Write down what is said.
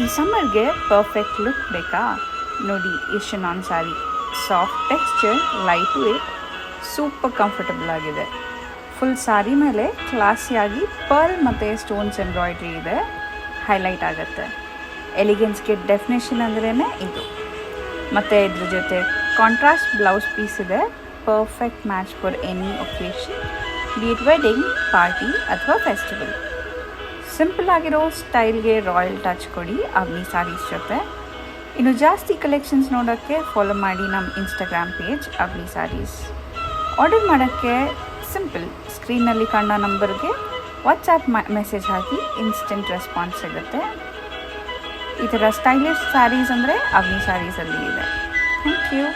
ಈ ಸಮ್ಮರ್ಗೆ perfect look ಬೇಕಾ? ನೋಡಿ ಎಷ್ಟು ನಾನ್ sari, soft texture, light weight, super comfortable ಆಗಿದೆ. ಫುಲ್ ಸ್ಯಾರಿ ಮೇಲೆ ಕ್ಲಾಸಿಯಾಗಿ ಪರ್ಲ್ ಮತ್ತು ಸ್ಟೋನ್ಸ್ ಎಂಬ್ರಾಯ್ಡ್ರಿ ಇದೆ, ಹೈಲೈಟ್ ಆಗುತ್ತೆ. ಎಲಿಗೆನ್ಸ್ಗೆ ಡೆಫಿನೇಷನ್ ಅಂದ್ರೇ ಇದು. ಮತ್ತು ಇದ್ರ ಜೊತೆ ಕಾಂಟ್ರಾಸ್ಟ್ ಬ್ಲೌಸ್ ಪೀಸ್ ಇದೆ, perfect match for any occasion, be it wedding, party ಅಥವಾ ಫೆಸ್ಟಿವಲ್. ಸಿಂಪಲ್ ಆಗಿರೋ ಸ್ಟೈಲ್ಗೆ ರಾಯಲ್ ಟಚ್ ಕೊಡಿ ಅವನಿ ಸ್ಯಾರೀಸ್ ಜೊತೆ. ಇನ್ನು ಜಾಸ್ತಿ ಕಲೆಕ್ಷನ್ಸ್ ನೋಡೋಕ್ಕೆ ಫಾಲೋ ಮಾಡಿ ನಮ್ಮ Instagram page Avani sarees. Order ಮಾಡೋಕ್ಕೆ ಸಿಂಪಲ್, ಸ್ಕ್ರೀನಲ್ಲಿ ಕಾಣೋ ನಂಬರ್ಗೆ ವಾಟ್ಸಪ್ ಮೆಸೇಜ್ ಹಾಕಿ ಇನ್ಸ್ಟೆಂಟ್ ರೆಸ್ಪಾನ್ಸ್ ಸಿಗುತ್ತೆ. ಈ ಥರ ಸ್ಟೈಲಿಶ್ ಸ್ಯಾರೀಸ್ ಅಂದರೆ ಅವನಿ ಸ್ಯಾರೀಸಲ್ಲಿ ಇದೆ. Thank you.